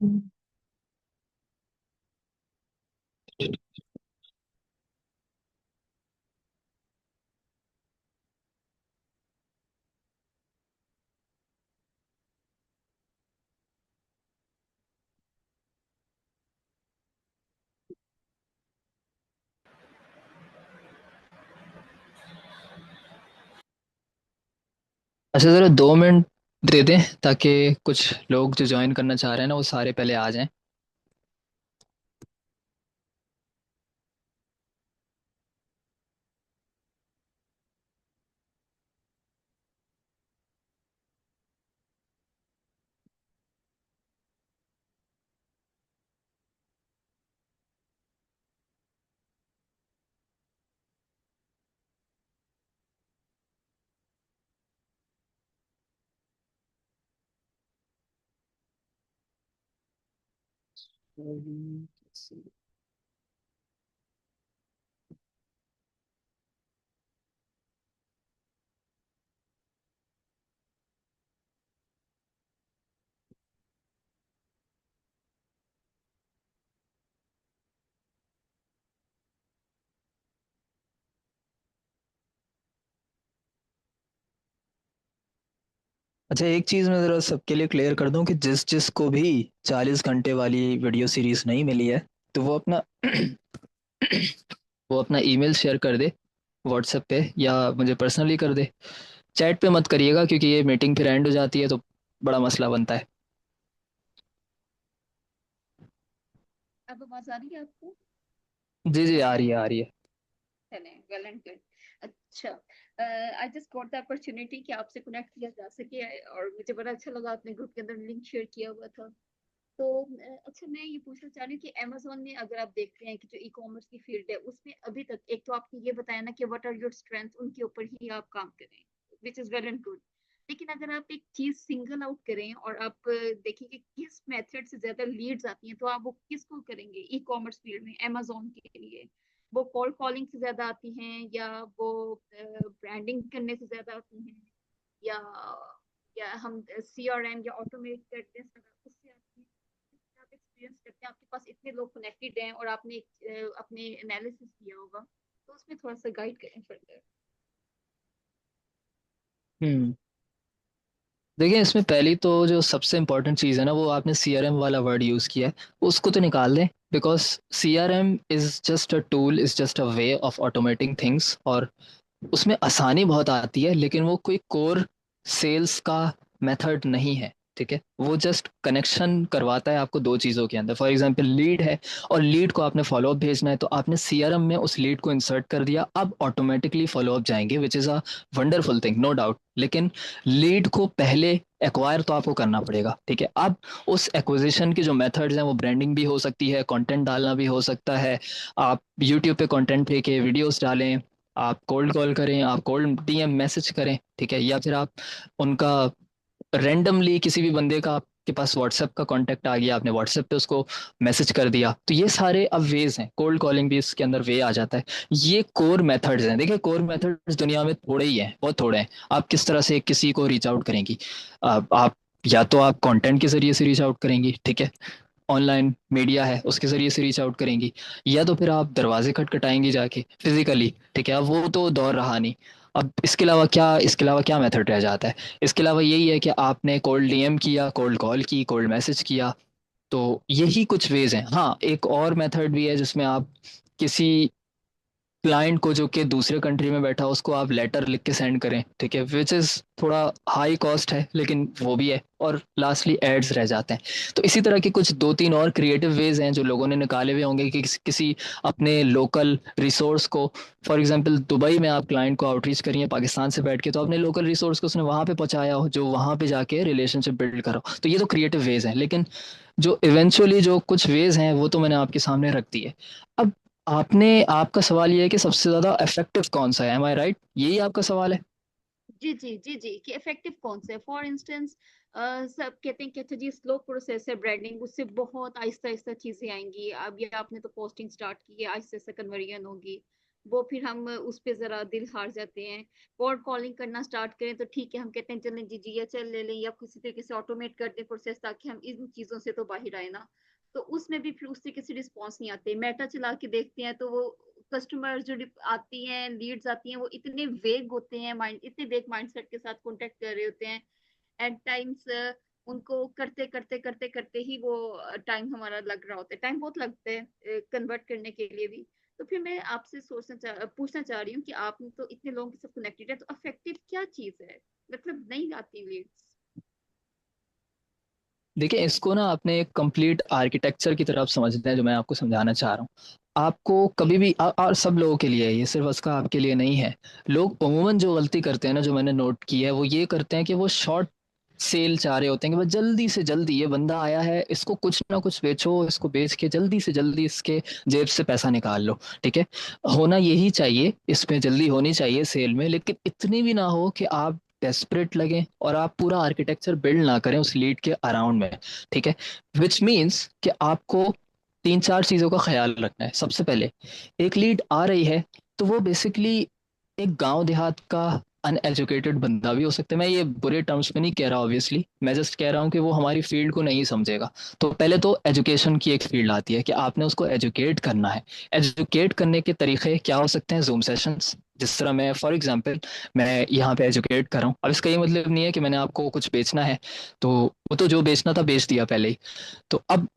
अच्छा, जरा 2 मिनट दे दें ताकि कुछ लोग जो ज्वाइन करना चाह रहे हैं ना वो सारे पहले आ जाएं। अच्छा, एक चीज़ मैं ज़रा सबके लिए क्लियर कर दूं कि जिस जिस को भी 40 घंटे वाली वीडियो सीरीज नहीं मिली है तो वो अपना वो अपना ईमेल शेयर कर दे व्हाट्सएप पे, या मुझे पर्सनली कर दे। चैट पे मत करिएगा क्योंकि ये मीटिंग फिर एंड हो जाती है तो बड़ा मसला बनता है। अब आवाज आ रही है आपको? जी जी, आ रही है, आ रही है। चलें, वेल एंड गुड। अच्छा, I just got the opportunity कि आपसे कनेक्ट किया जा सके, और मुझे बड़ा अच्छा लगा आपने ग्रुप के अंदर लिंक शेयर किया हुआ था। तो अच्छा, मैं ये पूछना चाह रही हूँ कि अमेजोन में अगर आप देखते हैं कि जो ई कॉमर्स की फील्ड है उसमें अभी तक एक तो आपने ये बताया ना कि व्हाट आर योर स्ट्रेंथ, उनके ऊपर ही आप काम करें, which is well and good. लेकिन अगर आप एक चीज सिंगल आउट करें और आप देखें कि किस मेथड से ज्यादा लीड्स आती हैं, तो आप वो किसको करेंगे ई कॉमर्स फील्ड में अमेजोन के लिए? वो कॉल कॉलिंग से ज्यादा आती हैं, या वो ब्रांडिंग करने से ज्यादा आती हैं, या हम सीआरएम या ऑटोमेट करते हैं उससे आती हैं? आप एक्सपीरियंस करते हैं, आपके पास इतने लोग कनेक्टेड हैं और आपने अपने एनालिसिस किया होगा, तो उसमें थोड़ा सा गाइड करें फर्दर। हम्म। देखिए, इसमें पहली तो जो सबसे इम्पोर्टेंट चीज़ है ना, वो आपने सीआरएम वाला वर्ड यूज़ किया है, उसको तो निकाल दें। Because CRM is just a tool, is just a way of automating things, और उसमें आसानी बहुत आती है लेकिन वो कोई कोर सेल्स का मेथड नहीं है। ठीक है, वो जस्ट कनेक्शन करवाता है आपको दो चीज़ों के अंदर। फॉर एग्जांपल, लीड है और लीड को आपने फॉलोअप भेजना है, तो आपने सीआरएम में उस लीड को इंसर्ट कर दिया, अब ऑटोमेटिकली फॉलोअप जाएंगे, which is a wonderful thing, no doubt. लेकिन लीड को पहले एक्वायर तो आपको करना पड़ेगा। ठीक है, अब उस एक्विजिशन की जो मेथड्स हैं वो ब्रांडिंग भी हो सकती है, कंटेंट डालना भी हो सकता है। आप यूट्यूब पे कंटेंट लेके वीडियोस डालें, आप कोल्ड कॉल करें, आप कोल्ड डीएम मैसेज करें। ठीक है, या फिर आप उनका रेंडमली किसी भी बंदे का आपके पास व्हाट्सएप का कांटेक्ट आ गया, आपने व्हाट्सएप पे उसको मैसेज कर दिया, तो ये सारे अब वेज हैं। कोल्ड कॉलिंग भी इसके अंदर वे आ जाता है। ये कोर मेथड्स हैं। देखिए, कोर मेथड्स दुनिया में थोड़े ही हैं, बहुत थोड़े हैं। आप किस तरह से किसी को रीच आउट करेंगी? आप या तो आप कंटेंट के जरिए से रीच आउट करेंगी, ठीक है, ऑनलाइन मीडिया है उसके जरिए से रीच आउट करेंगी, या तो फिर आप दरवाजे खटखटाएंगी जाके फिजिकली। ठीक है, अब वो तो दौर रहा नहीं। अब इसके अलावा क्या मेथड रह जाता है? इसके अलावा यही है कि आपने कोल्ड डीएम किया, कोल्ड कॉल की, कोल्ड मैसेज किया। तो यही कुछ वेज हैं। हाँ, एक और मेथड भी है जिसमें आप किसी क्लाइंट को जो कि दूसरे कंट्री में बैठा हो उसको आप लेटर लिख के सेंड करें। ठीक है, विच इज़ थोड़ा हाई कॉस्ट है लेकिन वो भी है। और लास्टली एड्स रह जाते हैं। तो इसी तरह के कुछ दो तीन और क्रिएटिव वेज हैं जो लोगों ने निकाले हुए होंगे कि किसी अपने लोकल रिसोर्स को, फॉर एग्जांपल दुबई में आप क्लाइंट को आउटरीच करिए पाकिस्तान से बैठ के, तो अपने लोकल रिसोर्स को उसने वहां पे पहुंचाया हो जो वहां पे जाके रिलेशनशिप बिल्ड करो। तो ये तो क्रिएटिव वेज हैं, लेकिन जो इवेंचुअली जो कुछ वेज हैं वो तो मैंने आपके सामने रख दी है। अब आपका सवाल ये है कि सबसे ज्यादा इफेक्टिव कौन सा है, एम आई राइट? यही आपका सवाल है। जी जी जी जी, कि इफेक्टिव कौन सा है? फॉर इंस्टेंस, सब कहते हैं कि अच्छा जी स्लो प्रोसेस है ब्रांडिंग, उससे बहुत आहिस्ता आहिस्ता चीजें आएंगी। अब ये आपने तो पोस्टिंग स्टार्ट की है, आहिस्ता आहिस्ता कन्वर्जन होगी। वो फिर हम उस पे जरा दिल हार जाते हैं। कोल्ड कॉलिंग करना स्टार्ट करें तो ठीक है, हम कहते हैं चलें जी जी या चल ले लें, या किसी तरीके से ऑटोमेट कर दें प्रोसेस, ताकि हम इन चीजों से तो बाहर आए ना। तो उसमें भी फिर उस तरीके से रिस्पॉन्स नहीं आते। मेटा चला के देखते हैं तो वो कस्टमर जो आती हैं, लीड्स आती हैं, वो इतने वेग होते हैं, माइंड इतने वेग माइंडसेट के साथ कॉन्टेक्ट कर रहे होते हैं एट टाइम्स। उनको करते करते करते करते ही वो टाइम हमारा लग रहा होता है, टाइम बहुत लगता है कन्वर्ट करने के लिए भी। तो फिर मैं आपसे पूछना चाह रही हूँ कि आप तो इतने लोगों के साथ कनेक्टेड है, तो अफेक्टिव क्या चीज है, मतलब नहीं आती लीड्स। देखिए, इसको ना आपने एक कंप्लीट आर्किटेक्चर की तरफ समझना है, जो मैं आपको समझाना चाह रहा हूँ। आपको जी। कभी भी और सब लोगों के लिए है, ये सिर्फ उसका आपके लिए नहीं है। लोग अमूमन जो गलती करते हैं ना, जो मैंने नोट की है, वो ये करते हैं कि वो शॉर्ट सेल चाह रहे होते हैं कि बस जल्दी से जल्दी ये बंदा आया है, इसको कुछ ना कुछ बेचो, इसको बेच के जल्दी से जल्दी इसके जेब से पैसा निकाल लो। ठीक है, होना यही चाहिए, इसमें जल्दी होनी चाहिए सेल में, लेकिन इतनी भी ना हो कि आप डेस्परेट लगे और आप पूरा आर्किटेक्चर बिल्ड ना करें उस लीड के अराउंड में। ठीक है, विच मीन्स कि आपको तीन चार चीज़ों का ख्याल रखना है। सबसे पहले, एक लीड आ रही है तो वो बेसिकली एक गांव देहात का अनएजुकेटेड बंदा भी हो सकता है। मैं ये बुरे टर्म्स में नहीं कह रहा, ऑब्वियसली मैं जस्ट कह रहा हूँ कि वो हमारी फील्ड को नहीं समझेगा। तो पहले तो एजुकेशन की एक फील्ड आती है कि आपने उसको एजुकेट करना है। एजुकेट करने के तरीके क्या हो सकते हैं? जूम सेशंस, जिस तरह मैं फॉर एग्जांपल मैं यहाँ पे एजुकेट कर रहा हूँ। अब इसका ये मतलब नहीं है कि मैंने आपको कुछ बेचना है, तो वो तो जो बेचना था बेच दिया पहले ही। तो अब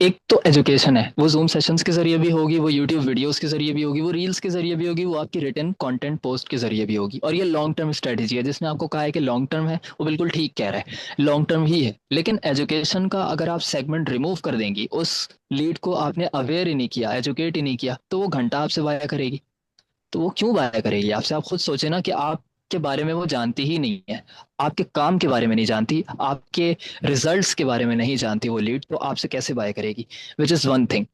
एक तो एजुकेशन है, वो जूम सेशंस के जरिए भी होगी, वो यूट्यूब वीडियोस के जरिए भी होगी, वो रील्स के जरिए भी होगी, वो आपकी रिटर्न कंटेंट पोस्ट के जरिए भी होगी। और ये लॉन्ग टर्म स्ट्रेटेजी है। जिसने आपको कहा है कि लॉन्ग टर्म है, वो बिल्कुल ठीक कह रहा है, लॉन्ग टर्म ही है। लेकिन एजुकेशन का अगर आप सेगमेंट रिमूव कर देंगी, उस लीड को आपने अवेयर ही नहीं किया, एजुकेट ही नहीं किया, तो वो घंटा आपसे वाया करेगी। तो वो क्यों बातें करेगी आपसे? आप खुद सोचे ना कि आपके बारे में वो जानती ही नहीं है, आपके काम के बारे में नहीं जानती, आपके रिजल्ट्स के बारे में नहीं जानती वो लीड, तो आपसे कैसे बाय करेगी? Which is one thing.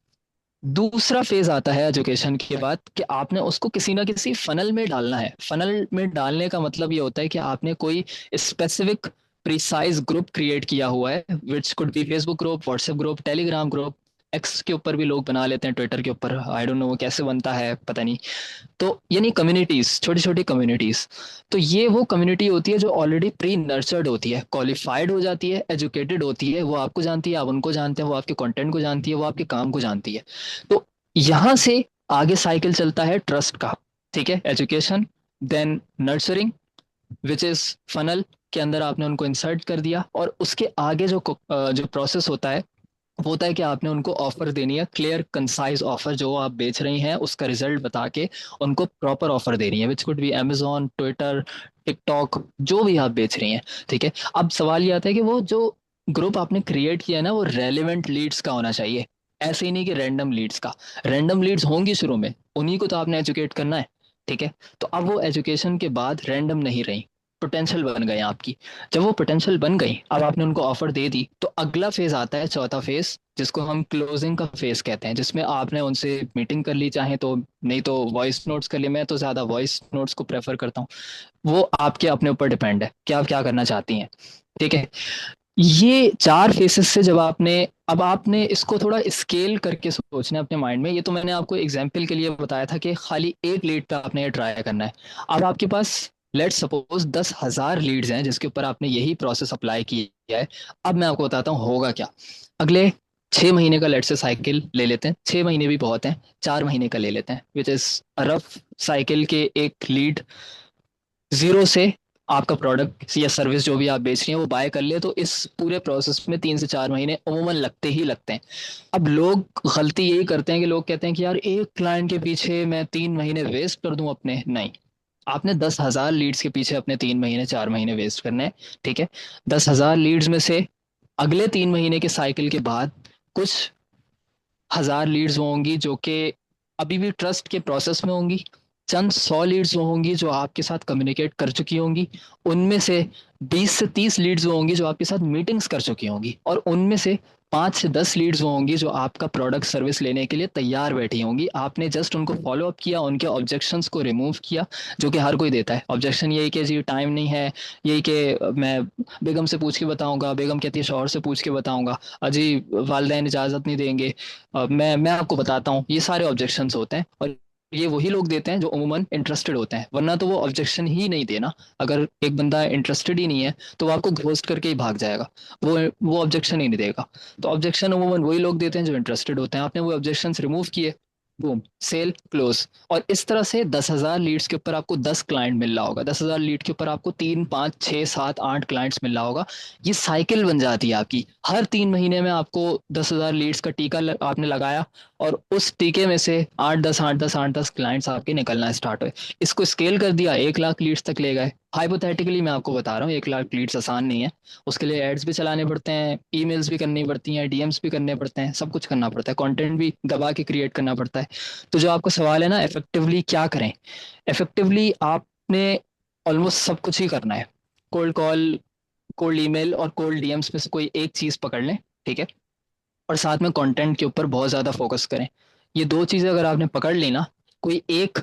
दूसरा फेज आता है एजुकेशन के बाद कि आपने उसको किसी ना किसी फनल में डालना है। फनल में डालने का मतलब ये होता है कि आपने कोई स्पेसिफिक प्रिसाइज ग्रुप क्रिएट किया हुआ है, विच could B Facebook group, WhatsApp group, Telegram group, x के ऊपर भी लोग बना लेते हैं, ट्विटर के ऊपर आई डोंट नो वो कैसे बनता है, पता नहीं। तो यानी कम्युनिटीज, छोटी छोटी कम्युनिटीज। तो ये वो कम्युनिटी होती है जो ऑलरेडी प्री नर्चर्ड होती है, क्वालिफाइड हो जाती है, एजुकेटेड होती है, वो आपको जानती है, आप उनको जानते हैं, वो आपके कंटेंट को जानती है, वो आपके काम को जानती है। तो यहां से आगे साइकिल चलता है ट्रस्ट का। ठीक है, education, then nurturing, which is funnel के अंदर आपने उनको इंसर्ट कर दिया, और उसके आगे जो प्रोसेस होता है, वो होता है कि आपने उनको ऑफर देनी है, क्लियर कंसाइज ऑफर, जो आप बेच रही हैं उसका रिजल्ट बता के उनको प्रॉपर ऑफर देनी है, विच could B Amazon, Twitter, TikTok, जो भी आप बेच रही हैं। ठीक है, अब सवाल ये आता है कि वो जो ग्रुप आपने क्रिएट किया है ना, वो रेलिवेंट लीड्स का होना चाहिए, ऐसे ही नहीं कि रैंडम लीड्स का। रैंडम लीड्स होंगी शुरू में, उन्हीं को तो आपने एजुकेट करना है। ठीक है, तो अब वो एजुकेशन के बाद रैंडम नहीं रही, पोटेंशियल बन गए आपकी। जब वो पोटेंशियल बन गई, अब आपने उनको ऑफर दे दी, तो अगला फेज आता है, चौथा फेज, जिसको हम क्लोजिंग का फेज कहते हैं, जिसमें आपने उनसे मीटिंग कर ली, चाहे तो, नहीं तो वॉइस नोट्स कर लिए। मैं तो ज्यादा वॉइस नोट्स को प्रेफर करता हूँ, वो आपके अपने ऊपर डिपेंड है कि आप क्या करना चाहती हैं। ठीक है, ये चार फेसेस से जब आपने, अब आपने इसको थोड़ा स्केल करके सोचना है अपने माइंड में। ये तो मैंने आपको एग्जाम्पल के लिए बताया था कि खाली एक लीड पे आपने ये ट्राई करना है। अब आपके पास लेट्स सपोज 10,000 लीड्स हैं जिसके ऊपर आपने यही प्रोसेस अप्लाई किया है। अब मैं आपको बताता हूँ होगा क्या। अगले 6 महीने का लेट्स से साइकिल ले लेते हैं, 6 महीने भी बहुत हैं, 4 महीने का ले लेते हैं, विच इज रफ साइकिल के एक लीड जीरो से आपका प्रोडक्ट या सर्विस जो भी आप बेच रही हैं वो बाय कर ले, तो इस पूरे प्रोसेस में 3 से 4 महीने अमूमन लगते ही लगते हैं। अब लोग गलती यही करते हैं कि लोग कहते हैं कि यार एक क्लाइंट के पीछे मैं 3 महीने वेस्ट कर दूं अपने। नहीं, आपने 10,000 लीड्स के पीछे अपने 3 महीने 4 महीने वेस्ट करने हैं। ठीक है, 10,000 लीड्स में से अगले 3 महीने के साइकिल के बाद कुछ हजार लीड्स होंगी जो कि अभी भी ट्रस्ट के प्रोसेस में होंगी, चंद 100 लीड्स होंगी जो आपके साथ कम्युनिकेट कर चुकी होंगी, उनमें से 20 से 30 लीड्स होंगी जो आपके साथ मीटिंग्स कर चुकी होंगी, और उनमें से 5 से 10 लीड्स होंगी जो आपका प्रोडक्ट सर्विस लेने के लिए तैयार बैठी होंगी। आपने जस्ट उनको फॉलो अप किया, उनके ऑब्जेक्शंस को रिमूव किया, जो कि हर कोई देता है। ऑब्जेक्शन यही कि जी टाइम नहीं है, यही कि मैं बेगम से पूछ के बताऊंगा, बेगम कहती है शौहर से पूछ के बताऊंगा, अजी वालदैन इजाज़त नहीं देंगे, मैं आपको बताता हूँ, ये सारे ऑब्जेक्शंस होते हैं। और ये वही लोग देते हैं जो अमूमन इंटरेस्टेड होते हैं, वरना तो वो ऑब्जेक्शन ही नहीं देना। अगर एक बंदा इंटरेस्टेड ही नहीं है तो वो आपको घोस्ट करके ही भाग जाएगा, वो ऑब्जेक्शन ही नहीं देगा। तो ऑब्जेक्शन अमूमन वही लोग देते हैं जो इंटरेस्टेड होते हैं। आपने वो ऑब्जेक्शन रिमूव किए, बूम, सेल क्लोज। और इस तरह से 10,000 लीड्स के ऊपर आपको 10 क्लाइंट मिल रहा होगा, 10,000 लीड के ऊपर आपको 3, 5, 6, 7, 8 क्लाइंट्स मिल रहा होगा। ये साइकिल बन जाती है आपकी। हर 3 महीने में आपको 10,000 लीड्स का टीका आपने लगाया, और उस टीके में से 8, 10, 8, 10, 8, 10 क्लाइंट्स आपके निकलना स्टार्ट हुए। इसको स्केल कर दिया, 1 लाख लीड्स तक ले गए। हाइपोथेटिकली मैं आपको बता रहा हूँ, 1 लाख लीड्स आसान नहीं है। उसके लिए एड्स भी चलाने पड़ते हैं, ईमेल्स भी करनी पड़ती हैं, डीएम्स भी करने पड़ते हैं, सब कुछ करना पड़ता है, कंटेंट भी दबा के क्रिएट करना पड़ता है। तो जो आपका सवाल है ना, इफेक्टिवली क्या करें, इफेक्टिवली आपने ऑलमोस्ट सब कुछ ही करना है। कोल्ड कॉल, कोल्ड ईमेल और कोल्ड डीएम्स में से कोई एक चीज पकड़ लें, ठीक है। और साथ में कंटेंट के ऊपर बहुत ज़्यादा फोकस करें। ये दो चीज़ें अगर आपने पकड़ ली ना, कोई एक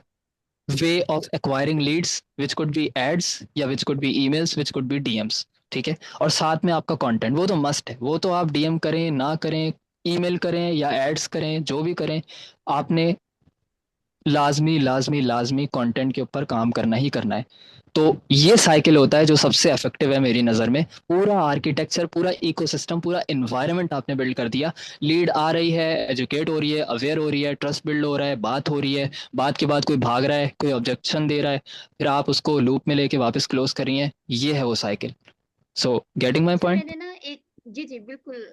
way of acquiring leads which could be ads या which could be emails which could be DMs, ठीक है। और साथ में आपका कंटेंट, वो तो मस्ट है। वो तो आप डीएम करें ना करें, ईमेल करें या एड्स करें, जो भी करें, आपने लाजमी लाजमी लाजमी कंटेंट के ऊपर काम करना ही करना है। तो ये साइकिल होता है जो सबसे इफेक्टिव है मेरी नज़र में। पूरा आर्किटेक्चर, पूरा इकोसिस्टम, पूरा एनवायरनमेंट आपने बिल्ड कर दिया। लीड आ रही है, एजुकेट हो रही है, अवेयर हो रही है, ट्रस्ट बिल्ड हो रहा है, बात हो रही है, बात के बाद कोई भाग रहा है, कोई ऑब्जेक्शन दे रहा है, फिर आप उसको लूप में लेके वापस क्लोज कर रही हैं। ये है वो साइकिल। सो गेटिंग माई अच्छा पॉइंट। मैंने ना एक, जी जी बिल्कुल,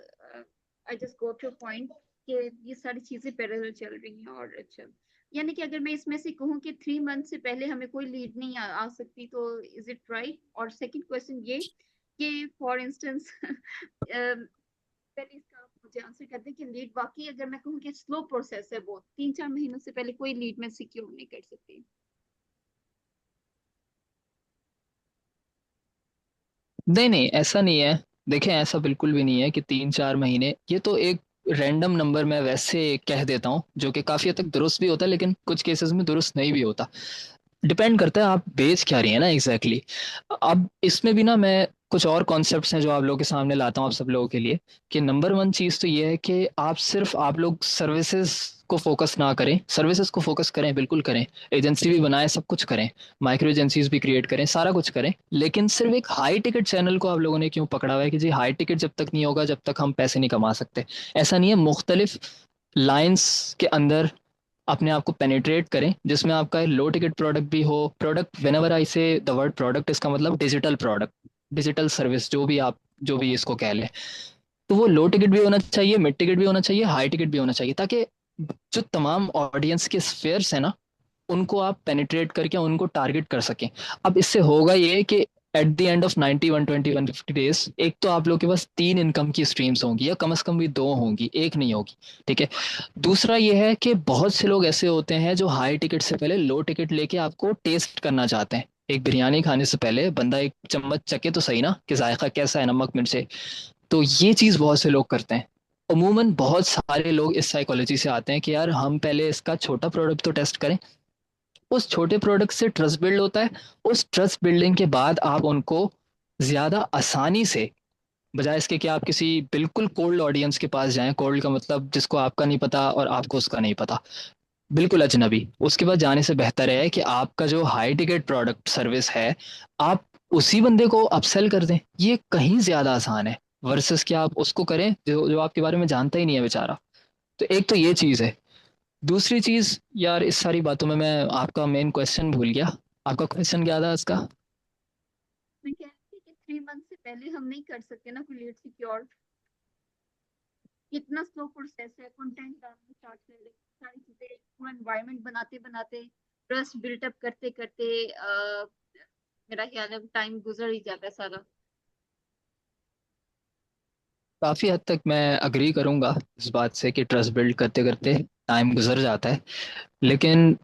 आई जस्ट गॉट योर पॉइंट कि ये सारी चीजें पैरेलल चल रही हैं। और अच्छा, यानी कि अगर मैं इसमें से कहूँ कि 3 मंथ से पहले हमें कोई लीड नहीं आ सकती, तो इज इट राइट? और सेकंड क्वेश्चन ये कि फॉर इंस्टेंस पहले इसका आप मुझे आंसर कर दें कि लीड वाकई, अगर मैं कहूँ कि स्लो प्रोसेस है, वो 3-4 महीनों से पहले कोई लीड में सिक्योर नहीं कर सकती। नहीं नहीं, ऐसा नहीं है। देखें, ऐसा बिल्कुल भी नहीं है कि 3, 4 महीने, ये तो एक रैंडम नंबर मैं वैसे कह देता हूँ, जो कि काफी हद तक दुरुस्त भी होता है, लेकिन कुछ केसेस में दुरुस्त नहीं भी होता। डिपेंड करता है आप बेच क्या रही है ना, एग्जैक्टली exactly। अब इसमें भी ना मैं कुछ और कॉन्सेप्ट्स हैं जो आप लोगों के सामने लाता हूँ आप सब लोगों के लिए। कि नंबर वन चीज़ तो ये है कि आप लोग सर्विसेज को फोकस ना करें, सर्विसेज को फोकस करें, बिल्कुल करें। एजेंसी भी बनाएं, सब कुछ करें, माइक्रो एजेंसीज भी क्रिएट करें, सारा कुछ करें। लेकिन सिर्फ एक हाई टिकट चैनल को आप लोगों ने क्यों पकड़ा हुआ है कि जी हाई टिकट जब तक नहीं होगा जब तक हम पैसे नहीं कमा सकते। ऐसा नहीं है। मुख्तलिफ लाइंस के अंदर अपने आप को पेनिट्रेट करें, जिसमें आपका लो टिकट प्रोडक्ट भी हो। प्रोडक्ट, वेन एवर आई से द वर्ड प्रोडक्ट, इसका मतलब डिजिटल प्रोडक्ट, डिजिटल सर्विस, जो भी आप, जो भी इसको कह लें। तो वो लो टिकट भी होना चाहिए, मिड टिकट भी होना चाहिए, हाई टिकट भी होना चाहिए, ताकि जो तमाम ऑडियंस के स्फेयर्स है ना, उनको आप पेनिट्रेट करके उनको टारगेट कर सकें। अब इससे होगा ये कि at the end of 90, 120, 150 days, एक तो आप लोग के पास 3 इनकम की स्ट्रीम्स होंगी, या कम से कम भी दो होंगी, एक नहीं होगी, ठीक है। दूसरा ये है कि बहुत से लोग ऐसे होते हैं जो हाई टिकट से पहले लो टिकट लेके आपको टेस्ट करना चाहते हैं। एक बिरयानी खाने से पहले बंदा एक चम्मच चखे तो सही ना, कि जायका कैसा है, नमक मिर्च से। तो ये चीज़ बहुत से लोग करते हैं। अमूमन बहुत सारे लोग इस साइकोलॉजी से आते हैं कि यार हम पहले इसका छोटा प्रोडक्ट तो टेस्ट करें। उस छोटे प्रोडक्ट से ट्रस्ट बिल्ड होता है। उस ट्रस्ट बिल्डिंग के बाद आप उनको ज्यादा आसानी से, बजाय इसके कि आप किसी बिल्कुल कोल्ड ऑडियंस के पास जाएं, कोल्ड का मतलब जिसको आपका नहीं पता और आपको उसका नहीं पता, बिल्कुल अजनबी, उसके बाद जाने से बेहतर है कि आपका जो हाई टिकट प्रोडक्ट सर्विस है, आप उसी बंदे को अपसेल कर दें। ये कहीं ज्यादा आसान है वर्सेस कि आप उसको करें जो आपके बारे में जानता ही नहीं है बेचारा। तो एक तो ये चीज है। दूसरी चीज, यार इस सारी बातों में मैं आपका मेन क्वेश्चन भूल गया। आपका क्वेश्चन क्या था इसका? मैं कह रही थी कि 3 मंथ से पहले हम नहीं कर सकते ना कोई लीड सिक्योर। कितना स्लो प्रोसेस है, कंटेंट डालना स्टार्ट कर ले, सारी चीजें, पूरा एनवायरनमेंट बनाते बनाते, ट्रस्ट बिल्टअप करते करते, मेरा ख्याल है टाइम गुजर ही जाता है सारा। काफी हद तक मैं अग्री करूंगा इस बात से कि ट्रस्ट बिल्ड करते करते टाइम गुजर जाता है। लेकिन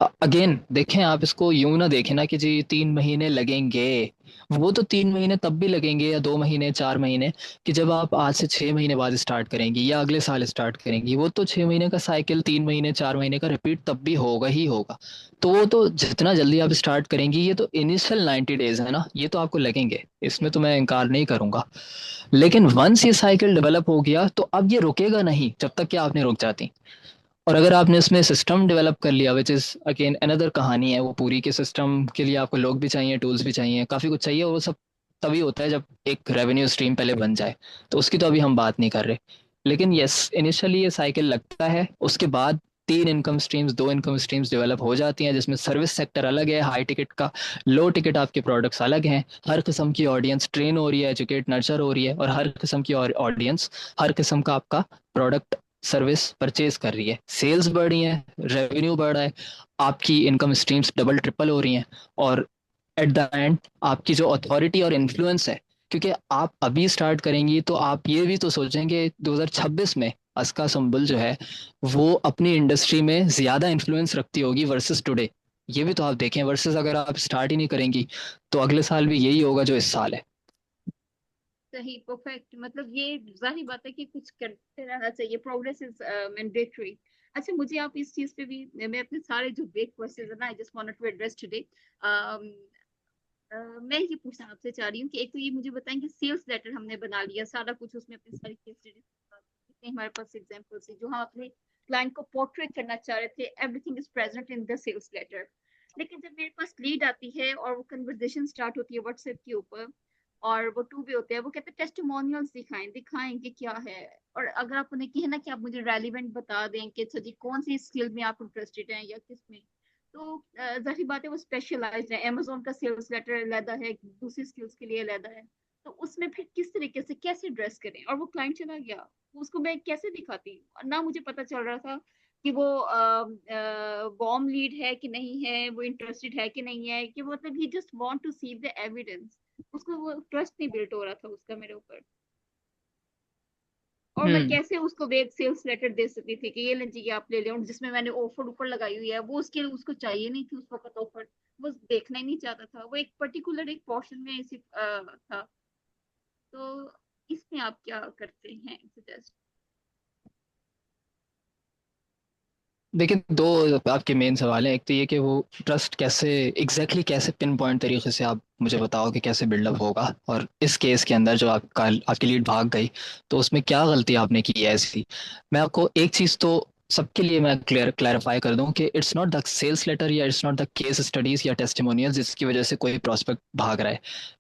अगेन देखें, आप इसको यूं ना देखें ना कि जी 3 महीने लगेंगे। वो तो 3 महीने तब भी लगेंगे, या 2 महीने, 4 महीने, कि जब आप आज से 6 महीने बाद स्टार्ट करेंगी या अगले साल स्टार्ट करेंगी। वो तो 6 महीने का साइकिल 3 महीने, 4 महीने का रिपीट तब भी होगा ही होगा। तो वो तो जितना जल्दी आप स्टार्ट करेंगी, ये तो इनिशियल 90 डेज है ना, ये तो आपको लगेंगे, इसमें तो मैं इनकार नहीं करूंगा। लेकिन वंस ये साइकिल डेवलप हो गया तो अब ये रुकेगा नहीं जब तक कि आप नहीं रुक जाती। और अगर आपने इसमें सिस्टम डेवलप कर लिया, विच इज़ अगेन अनदर कहानी है, वो पूरी के सिस्टम के लिए आपको लोग भी चाहिए, टूल्स भी चाहिए, काफ़ी कुछ चाहिए, और वो सब तभी होता है जब एक रेवेन्यू स्ट्रीम पहले बन जाए। तो उसकी तो अभी हम बात नहीं कर रहे। लेकिन यस, इनिशियली ये साइकिल लगता है, उसके बाद तीन इनकम स्ट्रीम्स, दो इनकम स्ट्रीम्स डेवलप हो जाती हैं, जिसमें सर्विस सेक्टर अलग है, हाई टिकट का, लो टिकट आपके प्रोडक्ट्स अलग हैं। हर किस्म की ऑडियंस ट्रेन हो रही है, एजुकेट नर्चर हो रही है, और हर किस्म की ऑडियंस हर किस्म का आपका प्रोडक्ट सर्विस परचेज कर रही है। सेल्स बढ़ रही है, रेवेन्यू बढ़ रहा है, आपकी इनकम स्ट्रीम्स डबल ट्रिपल हो रही हैं। और एट द एंड आपकी जो अथॉरिटी और इन्फ्लुएंस है, क्योंकि आप अभी स्टार्ट करेंगी तो आप ये भी तो सोचेंगे 2026 में अस्का संबल जो है वो अपनी इंडस्ट्री में ज्यादा इन्फ्लुएंस रखती होगी वर्सेस टुडे। ये भी तो आप देखें, वर्सेस अगर आप स्टार्ट ही नहीं करेंगी तो अगले साल भी यही होगा जो इस साल है। सही, परफेक्ट। मतलब ये जाहिर बात है कि कुछ करते रहना चाहिए, प्रोग्रेस इज मैंडेटरी। अच्छा, मुझे आप इस चीज पे भी, मैं अपने सारे जो बेक क्वेश्चंस है ना, I just wanted to address today. मैं ये पूछना आपसे चाह रही हूँ कि एक तो ये मुझे बताएं कि सेल्स लेटर हमने बना लिया सारा कुछ, उसमें अपनी सारी केस स्टडीज, कितने हमारे पास एग्जांपल्स है जो हम अपने क्लाइंट को पोर्ट्रेट करना चाह रहे थे, everything is present in the sales letter. लेकिन जब मेरे पास लीड आती है और वो कन्वर्सेशन स्टार्ट होती है व्हाट्सएप के ऊपर, और वो टू भी होते हैं, वो कहते हैं टेस्टिमोनियल्स दिखाएं दिखाएं कि क्या है। और अगर आप उन्हें कहे ना कि आप मुझे रेलिवेंट बता दें कि अच्छा जी कौन सी स्किल में आप इंटरेस्टेड हैं या किस में, तो जाहिर बात है वो स्पेशलाइज्ड है। अमेजोन का सेल्स लेटर अलग है, दूसरी स्किल्स के लिए अलग है। तो उसमें फिर किस तरीके से कैसे ड्रेस करें, और वो क्लाइंट चला गया, तो उसको मैं कैसे दिखाती, ना मुझे पता चल रहा था कि वो वार्म लीड है कि नहीं है, वो इंटरेस्टेड है कि नहीं है, कि वो मतलब ही just want to see the evidence. उसको वो ट्रस्ट नहीं बिल्ड हो रहा था उसका मेरे ऊपर। और मैं हम्म। कैसे उसको वेब सेल्स लेटर दे सकती थी कि ये लीजिए ये आप ले लें, और जिसमें मैंने ऑफर ऊपर लगाई हुई है, वो उसके उसको चाहिए नहीं थी उस वक्त ऑफर, वो देखना ही नहीं चाहता था, वो एक पर्टिकुलर एक पोर्शन में ऐसे था। तो इसमें आप क्या करते हैं सजेस्ट? देखिए, दो आपके मेन सवाल हैं। एक तो ये कि वो ट्रस्ट कैसे, कैसे पिन पॉइंट तरीके से आप मुझे बताओ कि कैसे बिल्डअप होगा, और इस केस के अंदर जो आपकी लीड भाग गई तो उसमें क्या गलती आपने की है ऐसी। मैं आपको एक चीज़ तो सबके लिए मैं क्लैरिफाई कर दूं कि it's not the sales letter या it's not the case studies या टेस्टिमोनियल जिसकी वजह से कोई प्रोस्पेक्ट भाग रहा है।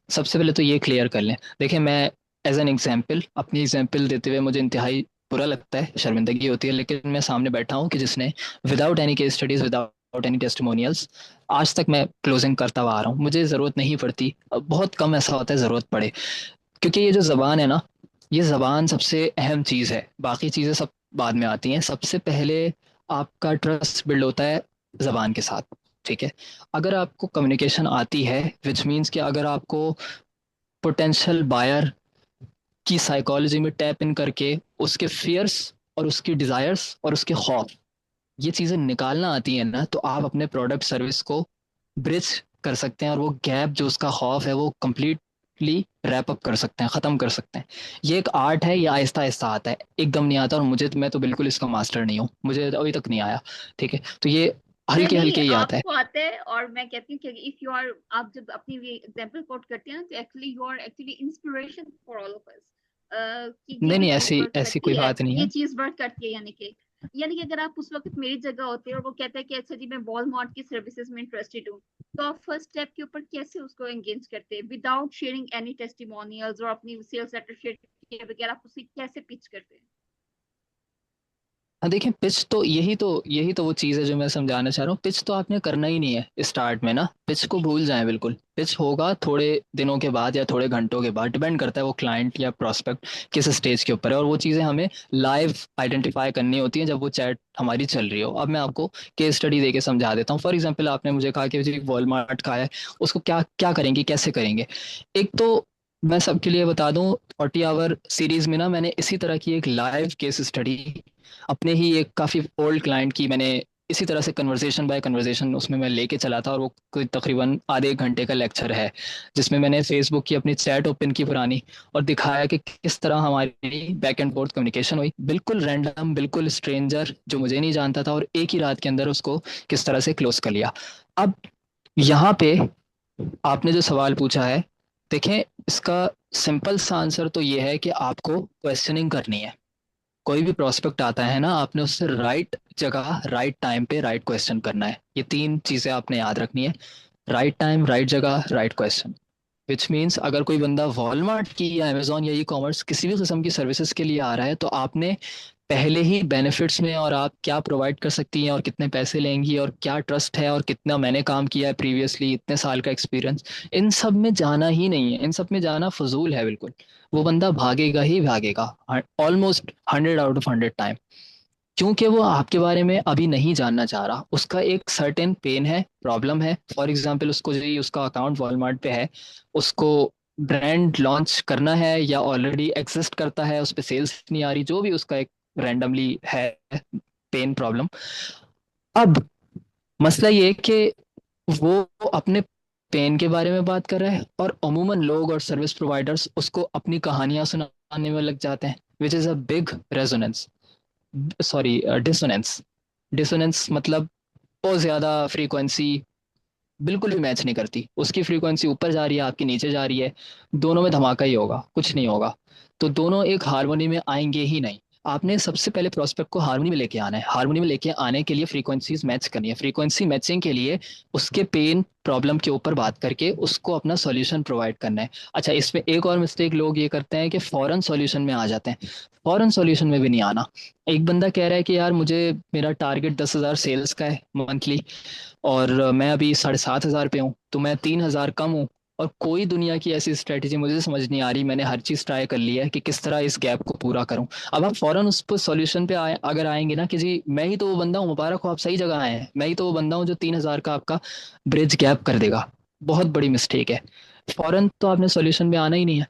सबसे पहले तो ये क्लियर कर लें। देखिए, मैं एज एन एग्जाम्पल, अपनी एग्जाम्पल देते हुए मुझे इंतहाई बुरा लगता है, शर्मिंदगी होती है, लेकिन मैं सामने बैठा हूँ कि जिसने without any case studies, without any testimonials, आज तक मैं क्लोजिंग करता हुआ आ रहा हूँ। मुझे ज़रूरत नहीं पड़ती, बहुत कम ऐसा होता है ज़रूरत पड़े, क्योंकि ये जो ज़बान है ना, ये ज़बान सबसे अहम चीज़ है, बाकी चीज़ें सब बाद में आती हैं। सबसे पहले आपका ट्रस्ट बिल्ड होता है ज़बान के साथ। ठीक है, अगर आपको कम्युनिकेशन आती है, विच मीन्स कि अगर आपको पोटेंशियल बायर की साइकोलॉजी में टैप इन करके उसके फियर्स और उसकी डिज़ायर्स और उसके खौफ, ये चीज़ें निकालना आती हैं ना, तो आप अपने प्रोडक्ट सर्विस को ब्रिज कर सकते हैं, और वो गैप जो उसका खौफ है वो कंप्लीटली रैप अप कर सकते हैं, ख़त्म कर सकते हैं। ये एक आर्ट है, ये आहिस्ता आहिस्ता आता है, एकदम नहीं आता। और मैं तो बिल्कुल इसका मास्टर नहीं हूँ, मुझे अभी तक नहीं आया। ठीक है, तो ये नहीं हल्के नहीं, हल्के ही आता है। आपको आता है, और मैं कहती हूँ कि इफ यू आर, आप जब अपनी एग्जांपल कोट करते हैं ना, तो actually you are actually inspiration for all of us, कि ये नहीं भी नहीं, चीज ऐसी वर्क ऐसी करती कोई है, बात नहीं ये है। चीज वर्क करती है। यानी कि अगर आप उस वक्त मेरी जगह होते और वो कहता है कि अच्छा जी मैं वॉलमार्ट की सर्विसेज में इंटरेस्टेड हूँ, तो आप फर्स्ट स्टेप के ऊपर कैसे उसको एंगेज करते हैं विदाउट शेयरिंग एनी टेस्टिमोनियल्स, और अपनी सेल्स लेटर शेयर किए बगैर आप उसे कैसे पिच करते हैं? हाँ, देखिए, पिच तो यही तो वो चीज़ है जो मैं समझाना चाह रहा हूँ। पिच तो आपने करना ही नहीं है स्टार्ट में ना, पिच को भूल जाएं बिल्कुल। पिच होगा थोड़े दिनों के बाद या थोड़े घंटों के बाद, डिपेंड करता है वो क्लाइंट या प्रोस्पेक्ट किस स्टेज के ऊपर है, और वो चीज़ें हमें लाइव आइडेंटिफाई करनी होती हैं जब वो चैट हमारी चल रही हो। अब मैं आपको केस स्टडी दे के समझा देता हूँ। फॉर एग्जाम्पल, आपने मुझे कहा कि जी वॉलमार्ट का है, उसको क्या क्या करेंगे, कैसे करेंगे। एक तो मैं सबके लिए बता दूं, 40 आवर सीरीज में ना मैंने इसी तरह की एक लाइव केस स्टडी अपने ही एक काफ़ी ओल्ड क्लाइंट की मैंने इसी तरह से कन्वर्सेशन बाय कन्वर्सेशन उसमें मैं लेके चला था, और वो कोई तकरीबन आधे एक घंटे का लेक्चर है, जिसमें मैंने फेसबुक की अपनी चैट ओपन की पुरानी, और दिखाया कि किस तरह हमारी बैक एंड फोर्थ कम्युनिकेशन हुई, बिल्कुल रैंडम, बिल्कुल स्ट्रेंजर जो मुझे नहीं जानता था, और एक ही रात के अंदर उसको किस तरह से क्लोज कर लिया। अब यहाँ पे आपने जो सवाल पूछा है, देखें, इसका सिंपल सा आंसर तो ये है कि आपको क्वेश्चनिंग करनी है। कोई भी प्रोस्पेक्ट आता है ना, आपने उससे राइट जगह राइट टाइम पे राइट क्वेश्चन करना है। ये तीन चीजें आपने याद रखनी है। राइट टाइम, राइट जगह, राइट क्वेश्चन। विच मीन्स अगर कोई बंदा वॉलमार्ट की या अमेजोन या ई कॉमर्स किसी भी किस्म की सर्विसेज के लिए आ रहा है, तो आपने पहले ही बेनिफिट्स में और आप क्या प्रोवाइड कर सकती हैं और कितने पैसे लेंगी और क्या ट्रस्ट है और कितना मैंने काम किया है प्रीवियसली, इतने साल का एक्सपीरियंस, इन सब में जाना ही नहीं है। इन सब में जाना फजूल है बिल्कुल। वो बंदा भागेगा ही भागेगा, ऑलमोस्ट 100 आउट ऑफ 100 टाइम। क्योंकि वो आपके बारे में अभी नहीं जानना चाह रहा, उसका एक सर्टेन पेन है, प्रॉब्लम है। फॉर एग्जाम्पल उसको जो उसका अकाउंट वॉलमार्ट पे है, उसको ब्रांड लॉन्च करना है या ऑलरेडी एग्जिस्ट करता है, उस पर सेल्स नहीं आ रही, जो भी उसका एक रैंडमली है पेन प्रॉब्लम। अब मसला ये है कि वो अपने पेन के बारे में बात कर रहा है और अमूमन लोग और सर्विस प्रोवाइडर्स उसको अपनी कहानियां सुनाने में लग जाते हैं, विच is a big resonance, sorry dissonance. Dissonance मतलब बहुत ज़्यादा फ्रीक्वेंसी बिल्कुल भी मैच नहीं करती, उसकी फ्रीक्वेंसी ऊपर जा रही है, आपकी नीचे जा रही है, दोनों में धमाका ही होगा, कुछ नहीं होगा। तो दोनों एक हारमोनी में आएंगे ही नहीं। आपने सबसे पहले प्रोस्पेक्ट को हारमोनी में लेके आना है। हारमोनी में लेके आने के लिए फ्रीक्वेंसीज मैच करनी है। फ्रीक्वेंसी मैचिंग के लिए उसके पेन प्रॉब्लम के ऊपर बात करके उसको अपना सॉल्यूशन प्रोवाइड करना है। अच्छा, इसमें एक और मिस्टेक लोग ये करते हैं कि फॉरेन सॉल्यूशन में आ जाते हैं। फॉरेन सॉल्यूशन में भी नहीं आना। एक बंदा कह रहा है कि यार मुझे, मेरा टारगेट 10,000 सेल्स का है मंथली, और मैं अभी 7,500 पे हूँ, तो मैं 3,000 कम हूँ। और कोई दुनिया की ऐसी स्ट्रेटेजी मुझे समझ नहीं आ रही, मैंने हर चीज़ ट्राई कर ली है कि किस तरह इस गैप को पूरा करूं। अब आप फौरन उस पर सॉल्यूशन पे अगर आएंगे ना कि जी मैं ही तो वो बंदा हूँ, मुबारक हो आप सही जगह आए हैं, मैं ही तो वो बंदा हूँ जो 3,000 का आपका ब्रिज गैप कर देगा, बहुत बड़ी मिस्टेक है। फौरन तो आपने सॉल्यूशन में आना ही नहीं है।